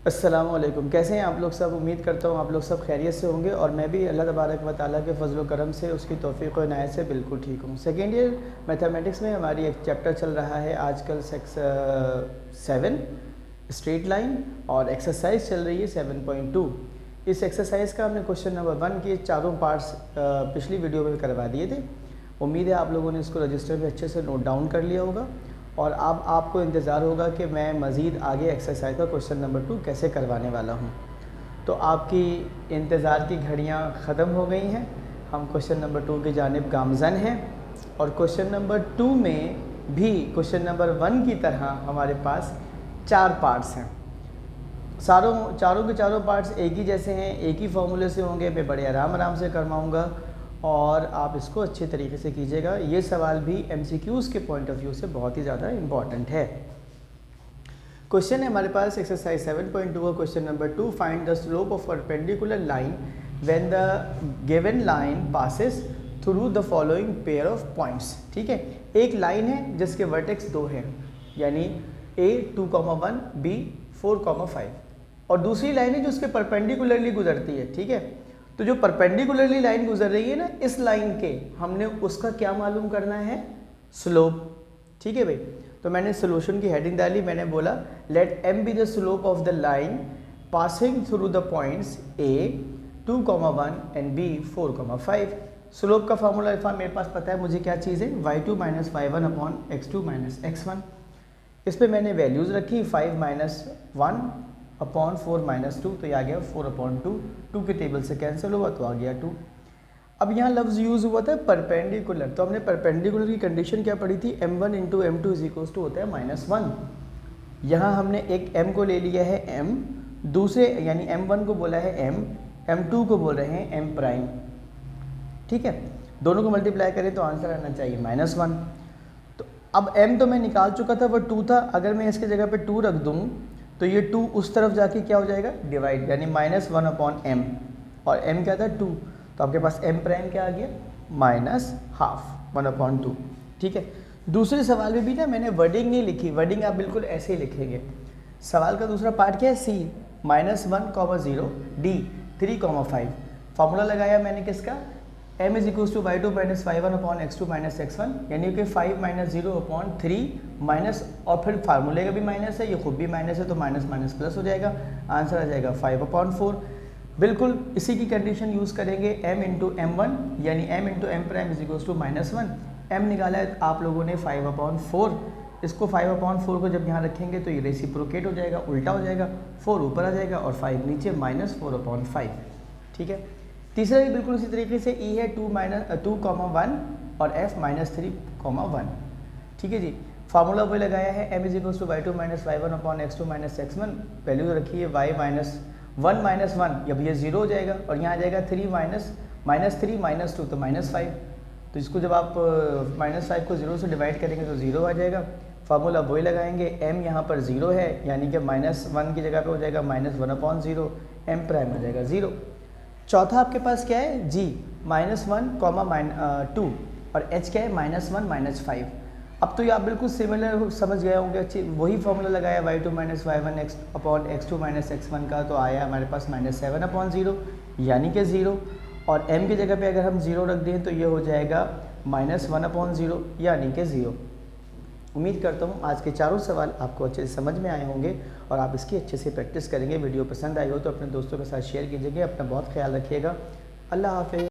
अस्सलामुअलैकुम। कैसे हैं आप लोग सब? उम्मीद करता हूँ आप लोग सब खैरियत से होंगे और मैं भी अल्लाह तबारक व तआला के फजल करम से उसकी तौफ़ीक़ व इनायत से बिल्कुल ठीक हूँ। सेकेंड ईयर मैथमेटिक्स में हमारी एक चैप्टर चल रहा है आजकल 7 स्ट्रेट लाइन और एक्सरसाइज चल रही है 7.2। इस एक्सरसाइज का हमने क्वेश्चन नंबर 1 के चारों पार्ट्स पिछली वीडियो में करवा दिए थे। उम्मीद है आप लोगों ने इसको रजिस्टर में अच्छे से नोट डाउन कर लिया होगा और अब आपको इंतज़ार होगा कि मैं मज़ीद आगे एक्सरसाइज का क्वेश्चन नंबर 2 कैसे करवाने वाला हूँ। तो आपकी इंतज़ार की घड़ियाँ ख़त्म हो गई हैं। हम क्वेश्चन नंबर 2 की जानिब गामज़न हैं और क्वेश्चन नंबर 2 में भी क्वेश्चन नंबर 1 की तरह हमारे पास 4 पार्ट्स हैं। चारों के चारों पार्ट्स एक ही जैसे हैं, एक ही फार्मूले से होंगे। मैं बड़े आराम से करवाऊँगा और आप इसको अच्छे तरीके से कीजिएगा। ये सवाल भी MCQs के पॉइंट ऑफ व्यू से बहुत ही ज़्यादा इम्पॉर्टेंट है। क्वेश्चन है हमारे पास एक्सरसाइज 7.2 और question number 2, find the slope of perpendicular line when the given line passes through the following pair of points. ठीक है, एक लाइन है जिसके वर्टेक्स 2 हैं, यानी A 2,1 B 4,5 और दूसरी लाइन है जो उसके परपेंडिकुलरली गुजरती है। ठीक है, तो जो परपेंडिकुलरली लाइन गुजर रही है ना, इस लाइन के हमने उसका क्या मालूम करना है? स्लोप। ठीक है भाई, तो मैंने सोल्यूशन की हेडिंग डाली। मैंने बोला let m be the slope of the line passing through the points A 2,1 and B 4,5। Slope का फार्मूला मेरे पास पता है मुझे क्या चीज़ है, y2 - y1 upon x2 - x1। इस पर मैंने वैल्यूज़ रखी 5 - 1 अपॉन 4 - 2, तो ये आ गया 4/2। 2 के टेबल से कैंसिल हुआ तो आ गया 2। अब यहाँ लफ्ज़ यूज़ हुआ था परपेंडिकुलर, तो हमने परपेंडिकुलर की कंडीशन क्या पढ़ी थी? m1 × m2 = होता है -1। यहाँ हमने एक m को ले लिया है m, दूसरे यानी m1 को बोला है m, m2 को बोल रहे हैं m प्राइम। ठीक है, दोनों को मल्टीप्लाई करें तो आंसर आना चाहिए -1। तो अब m तो मैं निकाल चुका था, वो 2 था। अगर मैं इसके जगह पे 2 रख दूँ तो ये 2 उस तरफ जाके क्या हो जाएगा? डिवाइड, यानी -1/m और m क्या था? 2। तो आपके पास m प्राइम क्या आ गया? -12 1/2। ठीक है, दूसरे सवाल में भी ना मैंने वर्डिंग नहीं लिखी, वर्डिंग आप बिल्कुल ऐसे ही लिखेंगे। सवाल का दूसरा पार्ट क्या है? C -1,0 D 3,5। फार्मूला लगाया मैंने किसका? m = y2 - y1 upon x2 - x1, यानी कि 5 - 0/3 माइनस, और फिर फार्मूले का भी माइनस है, ये खुद भी माइनस है, तो माइनस प्लस हो जाएगा। आंसर आ जाएगा 5/4। बिल्कुल इसी की कंडीशन यूज़ करेंगे m × m1, यानी m × m प्राइम = -1। m निकाला है आप लोगों ने 5/4। इसको 5/4 को जब यहाँ रखेंगे तो ये रेसिप्रोकेट हो जाएगा, उल्टा हो जाएगा, 4 ऊपर आ जाएगा और 5 नीचे, -4/5। ठीक है, तीसरा भी बिल्कुल इसी तरीके से E है 2,1 और F -3,1। ठीक है जी, फार्मूला वही लगाया है m = y2 - y1 upon x2 - x1। Value रखी है y -1 - 1, अब ये 0 हो जाएगा और यहाँ आ जाएगा 3 -3 -2 तो -5। तो इसको जब आप -5 को 0 से डिवाइड करेंगे तो 0 आ जाएगा। फार्मूला वही लगाएंगे, m यहाँ पर 0 है, यानी कि -1 की जगह पे हो जाएगा -1/0, m प्राइम हो जाएगा 0। चौथा आपके पास क्या है? G -1, 2 और H क्या है? -1 - 5। अब तो ये आप बिल्कुल सिमिलर समझ गए होंगे। अच्छी वही फार्मूला लगाया y2 - y1 upon x2 - x1 का, तो आया हमारे पास -7/0 यानी कि 0, और m की जगह पे अगर हम 0 रख दें तो ये हो जाएगा -1/0 यानी कि 0। उम्मीद करता हूँ आज के चारों सवाल आपको अच्छे से समझ में आए होंगे और आप इसकी अच्छे से प्रैक्टिस करेंगे। वीडियो पसंद आई हो तो अपने दोस्तों के साथ शेयर कीजिएगा। अपना बहुत ख्याल रखिएगा। अल्लाह हाफ़िज़।